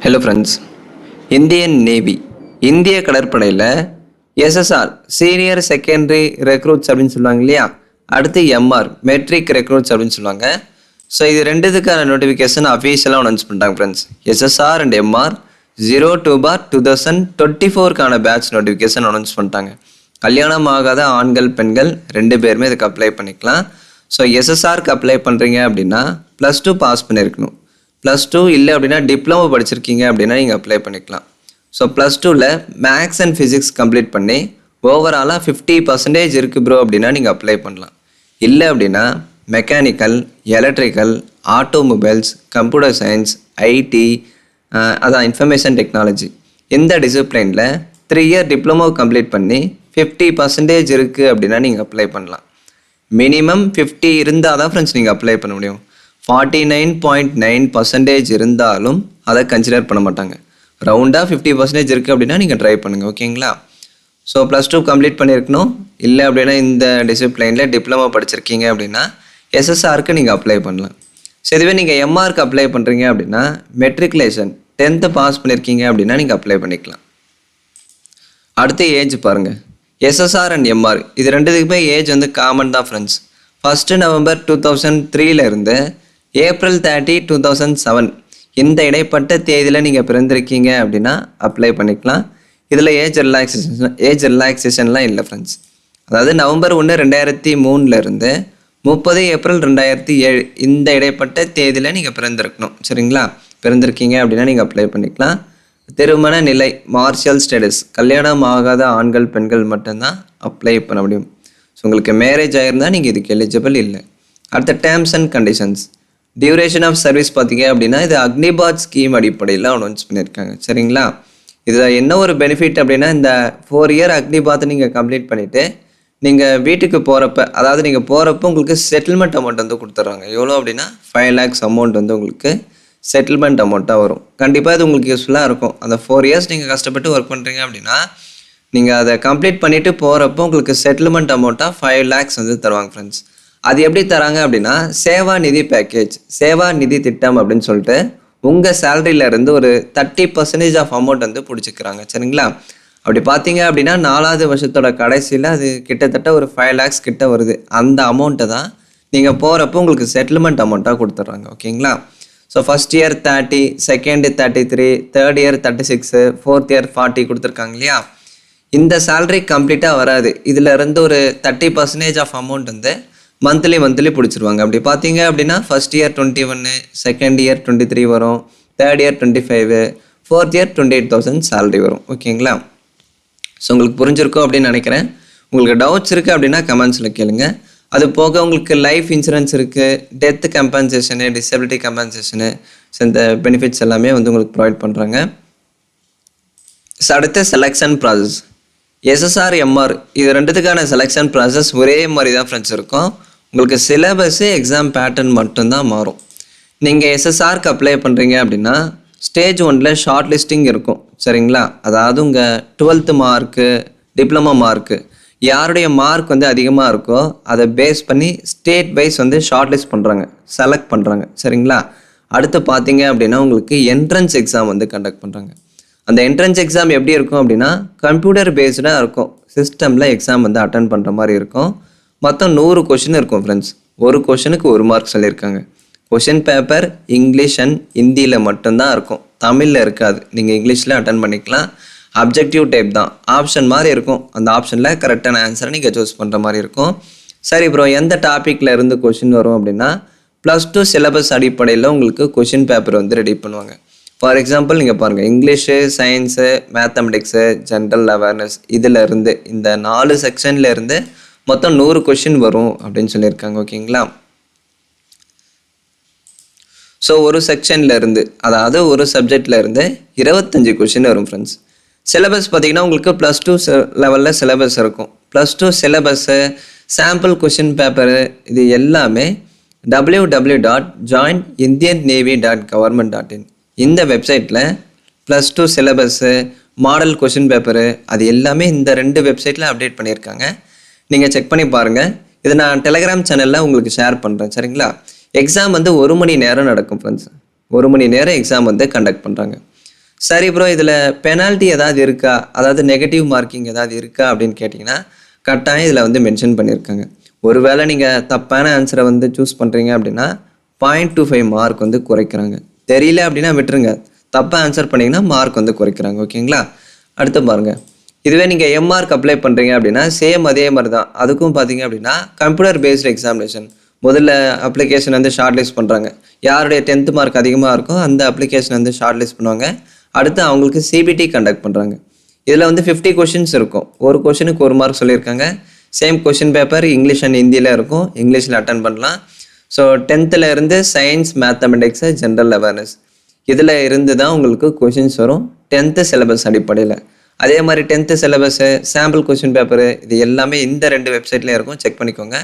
Hello friends. Indian navy இந்திய கடற்படையில் SSR senior secondary recruits அப்படின்னு சொல்லுவாங்க இல்லையா, அடுத்து எம்ஆர் மெட்ரிக் ரெக்ரூட்ஸ் அப்படின்னு சொல்லுவாங்க. ஸோ இது ரெண்டுத்துக்கான நோட்டிஃபிகேஷன் அஃபீஷியலாக அனௌன்ஸ் பண்ணிட்டாங்க friends. SSR and MR 02/2024 batch notification announce பண்ணிட்டாங்க. கல்யாணம் ஆகாத ஆண்கள் பெண்கள் ரெண்டு பேருமே இதுக்கு அப்ளை பண்ணிக்கலாம். ஸோ எஸ்எஸ்ஆருக்கு அப்ளை பண்ணுறீங்க அப்படின்னா +2 பாஸ் பண்ணியிருக்கணும். +2 இல்லை அப்படின்னா டிப்ளமோ படிச்சிருக்கீங்க அப்படின்னா நீங்கள் அப்ளை பண்ணிக்கலாம். ஸோ +2ல் மேக்ஸ் அண்ட் ஃபிசிக்ஸ் கம்ப்ளீட் பண்ணி ஓவராலாக 50% இருக்குது ப்ரோ அப்படின்னா நீங்கள் அப்ளை பண்ணலாம். இல்லை அப்படின்னா mechanical, electrical, automobiles, computer science, IT, அதான் இன்ஃபர்மேஷன் டெக்னாலஜி, இந்த டிசிப்ளினில் 3 இயர் டிப்ளமோ கம்ப்ளீட் பண்ணி 50% இருக்குது அப்படின்னா நீங்கள் அப்ளை பண்ணலாம். மினிமம் 50 இருந்தால் தான் ஃப்ரெண்ட்ஸ் நீங்கள் அப்ளை பண்ண முடியும். 49.9% இருந்தாலும் அதை கன்சிடர் பண்ண மாட்டாங்க. ரவுண்டாக 50% இருக்குது அப்படின்னா நீங்கள் ட்ரை பண்ணுங்கள், ஓகேங்களா? ஸோ +2 கம்ப்ளீட் பண்ணியிருக்கணும். இல்லை அப்படின்னா இந்த டிசிப்ளைனில் டிப்ளமோ படிச்சிருக்கீங்க அப்படின்னா எஸ்எஸ்ஆருக்கு நீங்கள் அப்ளை பண்ணலாம். ஸோ இதுவே நீங்கள் எம்ஆருக்கு அப்ளை பண்ணுறீங்க அப்படின்னா மெட்ரிகுலேஷன் 10th பாஸ் பண்ணியிருக்கீங்க அப்படின்னா நீங்கள் அப்ளை பண்ணிக்கலாம். அடுத்து ஏஜ் பாருங்கள். எஸ்எஸ்ஆர் அண்ட் எம்ஆர் இது ரெண்டுத்துக்குமே ஏஜ் வந்து காமன் தான் ஃப்ரெண்ட்ஸ். 1 நவம்பர் 2003 இருந்து April 30, 2007 இந்த இடைப்பட்ட தேதியில் நீங்கள் பிறந்திருக்கீங்க அப்படின்னா அப்ளை பண்ணிக்கலாம். இதில் ஏஜ் ரிலாக்ஸேஷன்லாம் இல்லை ஃப்ரெண்ட்ஸ். அதாவது நவம்பர் 1, 2003 இருந்து 30 ஏப்ரல் 2007 இந்த இடைப்பட்ட தேதியில் நீங்கள் பிறந்திருக்கணும், சரிங்களா? பிறந்திருக்கீங்க அப்படின்னா நீங்கள் அப்ளை பண்ணிக்கலாம். திருமண நிலை, மார்ஷியல் ஸ்டேட்டஸ், கல்யாணம் ஆகாத ஆண்கள் பெண்கள் மட்டும்தான் அப்ளை பண்ண முடியும். ஸோ உங்களுக்கு மேரேஜ் ஆகிருந்தால் நீங்கள் இதுக்கு எலிஜிபிள் இல்லை. அடுத்த terms and conditions, duration of service பார்த்தீங்க அப்படின்னா இது அக்னிபாத் ஸ்கீம் அடிப்படையில் அனௌன்ஸ் பண்ணியிருக்காங்க, சரிங்களா? இதில் என்ன ஒரு பெனிஃபிட் அப்படின்னா இந்த 4 இயர் அக்னிபாத்தை நீங்கள் கம்ப்ளீட் பண்ணிவிட்டு நீங்கள் வீட்டுக்கு போகிறப்ப, அதாவது நீங்கள் போகிறப்ப உங்களுக்கு செட்டில்மெண்ட் அமௌண்ட் வந்து கொடுத்துட்றாங்க. எவ்வளோ அப்படின்னா 5 lakhs அமௌண்ட் வந்து உங்களுக்கு செட்டில்மெண்ட் அமௌண்ட்டாக வரும். கண்டிப்பாக இது உங்களுக்கு யூஸ்ஃபுல்லாக இருக்கும். அந்த 4 இயர்ஸ் நீங்கள் கஷ்டப்பட்டு ஒர்க் பண்ணுறீங்க அப்படின்னா நீங்கள் அதை கம்ப்ளீட் பண்ணிவிட்டு போகிறப்போ உங்களுக்கு செட்டில்மெண்ட் அமௌண்ட்டாக 5 lakhs வந்து தருவாங்க ஃப்ரெண்ட்ஸ். அது எப்படி தராங்க அப்படின்னா சேவா நிதி பேக்கேஜ், சேவா நிதி திட்டம் அப்படின்னு சொல்லிட்டு உங்கள் சேலரியிலேருந்து ஒரு 30% ஆஃப் அமௌண்ட் வந்து பிடிச்சிக்கிறாங்க, சரிங்களா? அப்படி பார்த்தீங்க அப்படின்னா 4வது வருஷத்தோட கடைசியில் அது கிட்டத்தட்ட ஒரு 5 lakhs கிட்ட வருது. அந்த அமௌண்ட்டை தான் நீங்கள் போகிறப்போ உங்களுக்கு செட்டில்மெண்ட் அமௌண்ட்டாக கொடுத்துட்றாங்க, ஓகேங்களா? So first year 30, second 33, third year 36, fourth year 40 கொடுத்துருக்காங்க இல்லையா? இந்த சேலரி கம்ப்ளீட்டாக வராது. இதில் இருந்து ஒரு 30% ஆஃப் அமௌண்ட் வந்து மந்த்லி பிடிச்சிருவாங்க. அப்படி பார்த்தீங்க அப்படின்னா ஃபஸ்ட் இயர் 21, செகண்ட் இயர் 23 வரும், third year 25, fourth year 28,000 salary வரும், ஓகேங்களா? ஸோ உங்களுக்கு புரிஞ்சிருக்கும் அப்படின்னு நினைக்கிறேன். உங்களுக்கு டவுட்ஸ் இருக்குது அப்படின்னா கமெண்ட்ஸில் கேளுங்க. அது போக உங்களுக்கு லைஃப் இன்சூரன்ஸ் இருக்குது, டெத் கம்பன்சேஷனு, டிசபிலிட்டி கம்பன்சேஷனு, ஸோ இந்த பெனிஃபிட்ஸ் எல்லாமே வந்து உங்களுக்கு ப்ரொவைட் பண்ணுறாங்க. ஸோ அடுத்த செலெக்ஷன் ப்ராசஸ், எஸ்எஸ்ஆர் எம்ஆர் இது ரெண்டுத்துக்கான செலெக்ஷன் ப்ராசஸ் ஒரே மாதிரி தான் ஃப்ரெண்ட்ஸ் இருக்கும். உங்களுக்கு சிலபஸ்ஸு எக்ஸாம் பேட்டர்ன் மட்டும்தான் மாறும். நீங்கள் எஸ்எஸ்ஆருக்கு அப்ளை பண்ணுறீங்க அப்படின்னா ஸ்டேஜ் 1ல் ஷார்ட் லிஸ்டிங் இருக்கும், சரிங்களா? அதாவது உங்கள் 12th மார்க்கு, டிப்ளமோ மார்க்கு யாருடைய மார்க் வந்து அதிகமாக இருக்கோ அதை பேஸ் பண்ணி ஸ்டேட் வைஸ் வந்து ஷார்ட் லிஸ்ட் பண்ணுறாங்க, செலக்ட் பண்ணுறாங்க, சரிங்களா? அடுத்து பார்த்தீங்க அப்படின்னா உங்களுக்கு என்ட்ரன்ஸ் எக்ஸாம் வந்து கண்டக்ட் பண்ணுறாங்க. அந்த என்ட்ரன்ஸ் எக்ஸாம் எப்படி இருக்கும் அப்படின்னா கம்ப்யூட்டர் பேஸ்டாக இருக்கும். சிஸ்டமில் எக்ஸாம் வந்து அட்டன் பண்ணுற மாதிரி இருக்கும். மொத்தம் 100 கொஷின் இருக்கும் ஃப்ரெண்ட்ஸ். ஒரு கொஷனுக்கு 1 மார்க் சொல்லியிருக்காங்க. கொஷின் பேப்பர் இங்கிலீஷ் அண்ட் ஹிந்தியில் மட்டும்தான் இருக்கும், தமிழில் இருக்காது. நீங்கள் இங்கிலீஷில் அட்டன் பண்ணிக்கலாம். அப்ஜெக்டிவ் டைப் தான், ஆப்ஷன் மாதிரி இருக்கும். அந்த ஆப்ஷனில் கரெக்டான ஆன்சரை நீங்கள் சூஸ் பண்ணுற மாதிரி இருக்கும். சரி ப்ரோ, எந்த டாப்பிக்கில் இருந்து கொஷின் வரும் அப்படின்னா +2 சிலபஸ் அடிப்படையில் உங்களுக்கு கொஷின் பேப்பர் வந்து ரெடி பண்ணுவாங்க. ஃபார் எக்ஸாம்பிள் நீங்கள் பாருங்கள், English, science, mathematics, general awareness, இதில் இருந்து இந்த 4 செக்ஷனில் இருந்து மொத்தம் 100 கொஷின் வரும் அப்படின்னு சொல்லியிருக்காங்க, ஓகேங்களா? ஸோ ஒரு செக்ஷனில் இருந்து, அதாவது ஒரு சப்ஜெக்டில் இருந்து 25 கொஷின் வரும் ஃப்ரெண்ட்ஸ். சிலபஸ் பார்த்தீங்கன்னா உங்களுக்கு +2 லெவலில் சிலபஸ் இருக்கும். +2 சிலபஸ்ஸு, சாம்பிள் கொஷின் பேப்பரு, இது எல்லாமே www.joinindiannavy.government.in இந்த வெப்சைட்டில் +2 சிலபஸ்ஸு, மாடல் கொஷின் பேப்பரு அது எல்லாமே இந்த 2 வெப்சைட்டில் அப்டேட் பண்ணியிருக்காங்க. நீங்கள் செக் பண்ணி பாருங்கள். இதை நான் டெலகிராம் சேனலில் உங்களுக்கு ஷேர் பண்ணுறேன், சரிங்களா? எக்ஸாம் வந்து 1 மணி நேரம் நடக்கும் ஃப்ரெண்ட்ஸ். 1 மணி நேரம் எக்ஸாம் வந்து கண்டக்ட் பண்ணுறாங்க. சரி ப்ரோ, இதில் பெனால்ட்டி ஏதாவது இருக்கா, அதாவது நெகட்டிவ் மார்க்கிங் ஏதாவது இருக்கா அப்படின்னு கேட்டிங்கன்னா கட்டாயம் இதில் வந்து மென்ஷன் பண்ணியிருக்காங்க. ஒருவேளை நீங்கள் தப்பான ஆன்சரை வந்து சூஸ் பண்ணுறீங்க அப்படின்னா 0.25 மார்க் வந்து குறைக்கிறாங்க. தெரியல அப்படின்னா விட்டுருங்க, தப்பாக ஆன்சர் பண்ணிங்கன்னா மார்க் வந்து குறைக்கிறாங்க. ஓகேங்களா? அடுத்து பாருங்கள், இதுவே நீங்கள் எம்ஆர்க் அப்ளை பண்ணுறீங்க அப்படின்னா சேம் அதே மாதிரி தான். அதுக்கும் பார்த்தீங்க அப்படின்னா கம்ப்யூட்டர் பேஸ்டு எக்ஸாமினேஷன். முதல்ல அப்ளிகேஷன் வந்து ஷார்ட் லிஸ்ட் பண்ணுறாங்க. யாருடைய 10th மார்க் அதிகமாக இருக்கோ அந்த அப்ளிகேஷன் வந்து ஷார்ட் லிஸ்ட் பண்ணுவாங்க. அடுத்து அவங்களுக்கு சிபிடி கண்டக்ட் பண்ணுறாங்க. இதில் வந்து 50 கொஷின்ஸ் இருக்கும். ஒரு கொஷினுக்கு 1 மார்க் சொல்லியிருக்காங்க. Same question paper English and ஹிந்தியில் இருக்கும். இங்கிலீஷில் அட்டன் பண்ணலாம். ஸோ 10th இருந்து சயின்ஸ், மேத்தமெட்டிக்ஸு, ஜென்ரல் அவேர்னஸ் இதில் இருந்து தான் உங்களுக்கு கொஷின்ஸ் வரும் 10th சிலபஸ் அடிப்படையில். அதே மாதிரி 10th syllabus, sample question paper இது எல்லாமே இந்த 2 வெப்சைட்லேயும் இருக்கும். செக் பண்ணிக்கோங்க.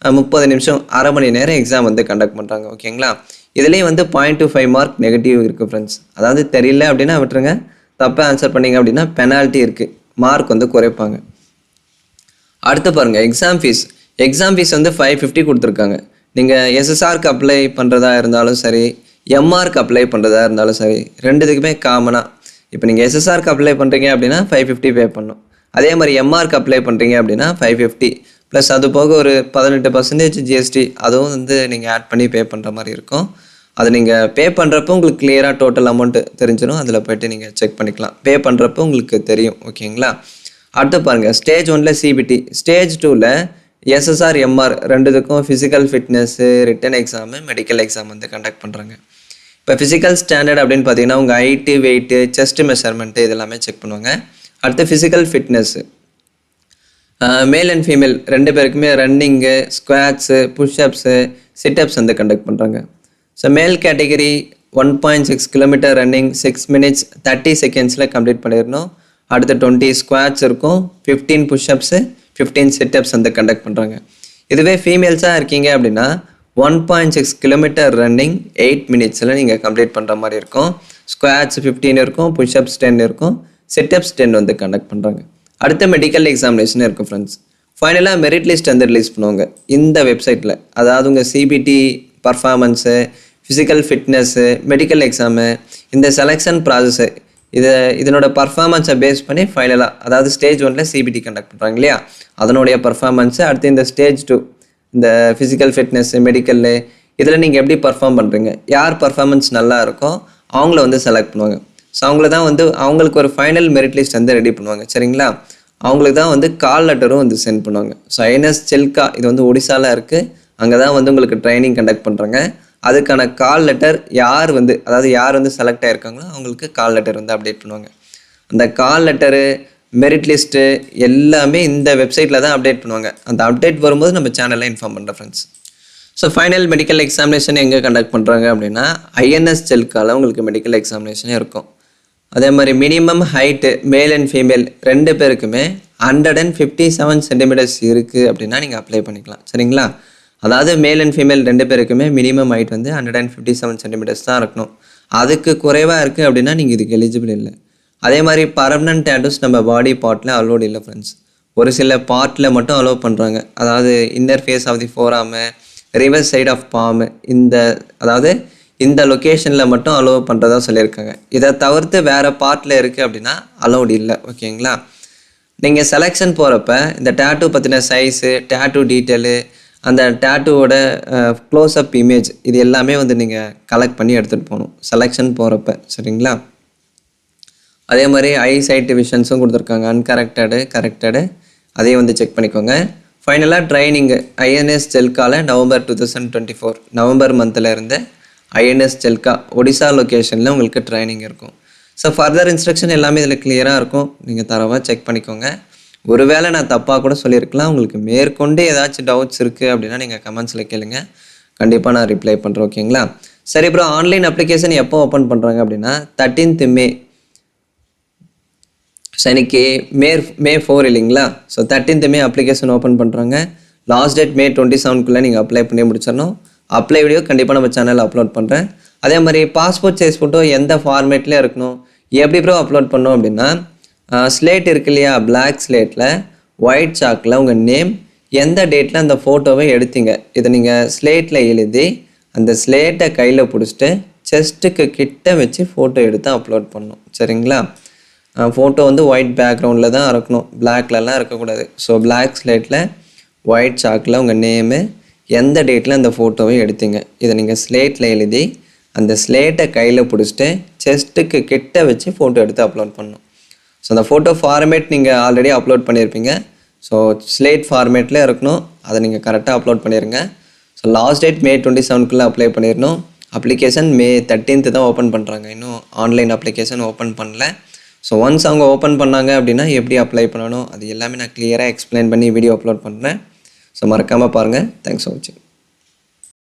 30 நிமிஷம், அரை மணி நேரம் எக்ஸாம் வந்து கண்டக்ட் பண்ணுறாங்க. ஓகேங்களா? இதுலேயும் வந்து 0.25 மார்க் நெகட்டிவ் இருக்குது ஃப்ரெண்ட்ஸ். அதாவது தெரியல அப்படின்னா விட்டுருங்க, தப்பாக ஆன்சர் பண்ணிங்க அப்படின்னா பெனால்ட்டி இருக்குது, மார்க் வந்து குறைப்பாங்க. அடுத்து பாருங்கள், எக்ஸாம் ஃபீஸ். எக்ஸாம் ஃபீஸ் வந்து 550 கொடுத்துருக்காங்க. நீங்கள் எஸ்எஸ்ஆருக்கு அப்ளை பண்ணுறதா இருந்தாலும் சரி, எம்ஆர்க்கு அப்ளை பண்ணுறதா இருந்தாலும் சரி, ரெண்டுத்துக்குமே காமனாக இப்போ நீங்கள் எஸ்எஸ்ஆருக்கு அப்ளை பண்ணுறீங்க அப்படின்னா 550 பே பண்ணணும். அதே மாதிரி எம்ஆர்க்கு அப்ளை பண்ணுறீங்க அப்படின்னா 550 ப்ளஸ் அது போக ஒரு 18% ஜிஎஸ்டி அதுவும் வந்து நீங்கள் ஆட் பண்ணி பே பண்ணுற மாதிரி இருக்கும். அது நீங்கள் பே பண்ணுறப்போ உங்களுக்கு கிளியராக டோட்டல் அமௌண்ட்டு தெரிஞ்சிடும். அதில் போய்ட்டு நீங்கள் செக் பண்ணிக்கலாம். பே பண்ணுறப்போ உங்களுக்கு தெரியும். ஓகேங்களா? அடுத்து பாருங்கள், ஸ்டேஜ் 1ல் சிபிடி, ஸ்டேஜ் 2ல் எஸ்எஸ்ஆர், எம்ஆர் ரெண்டுத்துக்கும் physical fitness, return exam, medical exam வந்து கண்டக்ட் பண்ணுறாங்க. இப்போ ஃபிசிக்கல் ஸ்டாண்டர்ட் அப்படின்னு பார்த்தீங்கன்னா உங்கள் ஹைட்டு, வெயிட்டு, செஸ்ட் மெஷர்மெண்ட்டு இதெல்லாமே செக் பண்ணுவாங்க. அடுத்து physical fitness, male and female 2 பேருக்குமே ரன்னிங்கு, ஸ்குவாட்ஸு, புஷ்அப்ஸு, சிட்டப்ஸ் வந்து கண்டக்ட் பண்ணுறாங்க. So male category 1.6 kilometre running 6 minutes 30 seconds complete பண்ணிடணும். அடுத்து 20 ஸ்குவாட்ஸ் இருக்கும், 15 புஷ்அப்ஸு, 15 சிட்டப்ஸ் வந்து கண்டக்ட் பண்ணுறாங்க. இதுவே ஃபீமேல்ஸாக இருக்கீங்க அப்படின்னா 1.6 கிலோமீட்டர் ரன்னிங் 8 minutes நீங்கள் கம்ப்ளீட் பண்ணுற மாதிரி இருக்கும். ஸ்குவாட்ஸ் 15 இருக்கும், புஷ்அப்ஸ் 10 இருக்கும், சிட்டப்ஸ் 10 வந்து கண்டக்ட் பண்ணுறாங்க. அடுத்த மெடிக்கல் எக்ஸாமினேஷன் இருக்கும் ஃப்ரெண்ட்ஸ். ஃபைனலாக மெரிட் லிஸ்ட் வந்து ரிலீஸ் பண்ணுவாங்க இந்த வெப்சைட்டில். அதாவது உங்கள் CBT performance, physical fitness, medical exam, இந்த செலெக்ஷன் ப்ராசஸ்ஸு இதனோட பர்ஃபார்மன்ஸை பேஸ் பண்ணி ஃபைனலாக, அதாவது ஸ்டேஜ் 1ல் சிபிடி கண்டக்ட் பண்ணுறாங்க இல்லையா, அதனுடைய பர்ஃபார்மன்ஸு, அடுத்து இந்த ஸ்டேஜ் 2 இந்த ஃபிசிக்கல் ஃபிட்னஸ்ஸு, மெடிக்கல்லு இதில் நீங்கள் எப்படி பர்ஃபார்ம் பண்ணுறீங்க, யார் பர்ஃபார்மன்ஸ் நல்லா இருக்கோ அவங்கள வந்து செலக்ட் பண்ணுவாங்க. ஸோ அவங்கள தான் வந்து அவங்களுக்கு ஒரு ஃபைனல் மெரிட் லிஸ்ட் வந்து ரெடி பண்ணுவாங்க. சரிங்களா? அவங்களுக்கு தான் வந்து கால் லெட்டரும் வந்து சென்ட் பண்ணுவாங்க. ஸோ ஐஎன்எஸ் செல்கா இது வந்து ஒடிசாவில் இருக்குது. அங்கே தான் வந்து உங்களுக்கு ட்ரைனிங் கண்டக்ட் பண்ணுறாங்க. அதுக்கான கால் லெட்டர் யார் வந்து, அதாவது யார் வந்து செலக்ட் ஆகிருக்காங்களோ அவங்களுக்கு கால் லெட்டர் வந்து அப்டேட் பண்ணுவாங்க. அந்த கால் லெட்டரு, மெரிட் லிஸ்ட்டு எல்லாமே இந்த வெப்சைட்டில் தான் அப்டேட் பண்ணுவாங்க. அந்த அப்டேட் வரும்போது நம்ம சேனலில் இன்ஃபார்ம் பண்ணுறேன் friends. So final medical examination எங்கே கண்டக்ட் பண்ணுறாங்க அப்படின்னா ஐஎன்எஸ் செல்காவில் உங்களுக்கு மெடிக்கல் எக்ஸாமினேஷனே இருக்கும். அதே மாதிரி minimum height male and female 2 பேருக்குமே 157 சென்டிமீட்டர்ஸ் இருக்குது அப்படின்னா நீங்கள் அப்ளை பண்ணிக்கலாம். சரிங்களா? அதாவது மேல் அண்ட் ஃபீமேல் 2 பேருக்குமே மினிமம் ஹைட் வந்து 157 சென்டிமீட்டர்ஸ் தான் இருக்கணும். அதுக்கு குறைவாக இருக்குது அப்படின்னா நீங்கள் இதுக்கு எலிஜிபிள் இல்லை. அதே மாதிரி பர்மனன்ட் டேட்டூஸ் நம்ம பாடி பார்ட்டில் அலோடு இல்லை ஃப்ரெண்ட்ஸ். ஒரு சில பார்ட்டில் மட்டும் அலோவ் பண்ணுறாங்க. அதாவது inner face of the forearm, reverse side of palm, அதாவது இந்த லொக்கேஷனில் மட்டும் அலோவ் பண்ணுறதா சொல்லியிருக்காங்க. இதை தவிர்த்து வேறு பார்ட்டில் இருக்குது அப்படின்னா அலோடு இல்லை. ஓகேங்களா? நீங்கள் செலெக்ஷன் போகிறப்ப இந்த டேட்டூ பற்றின சைஸு, டேட்டூ டீட்டெயிலு, அந்த டேட்டூவோட க்ளோஸ்அப் இமேஜ் இது எல்லாமே வந்து நீங்கள் கலெக்ட் பண்ணி எடுத்துகிட்டு போகணும் செலெக்ஷன் போகிறப்ப. சரிங்களா? அதே மாதிரி ஐ சைட் விஷன்ஸும் கொடுத்துருக்காங்க, அன்கரெக்டடு, கரெக்டடு, அதையும் வந்து செக் பண்ணிக்கோங்க. ஃபைனலாக ட்ரைனிங்கு ஐஎன்எஸ் செல்காவில் நவம்பர் 2024 நவம்பர் மந்தில் இருந்து ஐஎன்எஸ் செல்கா ஒடிசா லொக்கேஷனில் உங்களுக்கு ட்ரைனிங் இருக்கும். ஸோ ஃபர்தர் இன்ஸ்ட்ரக்ஷன் எல்லாமே இதில் கிளியராக இருக்கும். நீங்கள் தரவாக செக் பண்ணிக்கோங்க. ஒருவேளை நான் தப்பாக கூட சொல்லியிருக்கலாம். உங்களுக்கு மேற்கொண்டு ஏதாச்சும் டவுட்ஸ் இருக்குது அப்படின்னா நீங்கள் கமெண்ட்ஸில் கேளுங்க, கண்டிப்பாக நான் ரிப்ளை பண்ணுறேன். ஓகேங்களா? சரி ப்ரோ, ஆன்லைன் அப்ளிகேஷன் எப்போ ஓப்பன் பண்ணுறாங்க அப்படின்னா 13th May. ஸோ இன்னைக்கு மே 4 இல்லைங்களா? So 13th May application open பண்ணுறாங்க. லாஸ்ட் டேட் May 27 நீங்கள் அப்ளை பண்ணி முடிச்சிடணும். அப்ளை வீடியோ கண்டிப்பாக நம்ம சேனலில் அப்லோட் பண்ணுறேன். அதே மாதிரி பாஸ்போர்ட் சைஸ் ஃபோட்டோ எந்த ஃபார்மேட்லேயே இருக்கணும், எப்படி ப்ரோ அப்லோட் பண்ணோம் அப்படின்னா ஸ்லேட் இருக்கு இல்லையா, பிளாக் ஸ்லேட்டில் ஒயிட் சாக்கில் உங்கள் நேம், எந்த டேட்டில் அந்த ஃபோட்டோவை எடுத்தீங்க இதை நீங்கள் ஸ்லேட்டில் எழுதி அந்த ஸ்லேட்டை கையில் பிடிச்சிட்டு செஸ்ட்டுக்கு கிட்ட வச்சு ஃபோட்டோ எடுத்து அப்லோட் பண்ணணும். சரிங்களா? ஃபோட்டோ வந்து ஒயிட் பேக்ரவுண்டில் தான் இருக்கணும், பிளாக்லலாம் இருக்கக்கூடாது. ஸோ பிளாக் ஸ்லேட்டில் ஒயிட் சாக்கில் உங்கள் நேமு, எந்த டேட்டில் அந்த ஃபோட்டோவை எடுத்தீங்க, இதை நீங்கள் ஸ்லேட்டில் எழுதி அந்த ஸ்லேட்டை கையில் பிடிச்சிட்டு செஸ்ட்டுக்கு கிட்ட வச்சு ஃபோட்டோ எடுத்து அப்லோட் பண்ணணும். ஸோ அந்த ஃபோட்டோ ஃபார்மேட் நீங்கள் ஆல்ரெடி அப்லோட் பண்ணியிருப்பீங்க. ஸோ ஸ்லேட் ஃபார்மேட்டில் இருக்கணும், அதை நீங்கள் கரெக்டாக அப்லோட் பண்ணிடுங்க. So last date May 27 apply பண்ணிடணும். அப்ளிகேஷன் May 13 தான் ஓப்பன் பண்ணுறாங்க, இன்னும் ஆன்லைன் அப்ளிகேஷன் ஓப்பன் பண்ணல. ஸோ ஒன்ஸ் அவங்க ஓப்பன் பண்ணாங்க அப்படின்னா எப்படி அப்ளை பண்ணணும் அது எல்லாமே நான் கிளியராக எக்ஸ்பிளைன் பண்ணி வீடியோ அப்லோட் பண்ணுறேன். ஸோ மறக்காமல் பாருங்கள். தேங்க்ஸ் ஃபார் வாட்சிங்.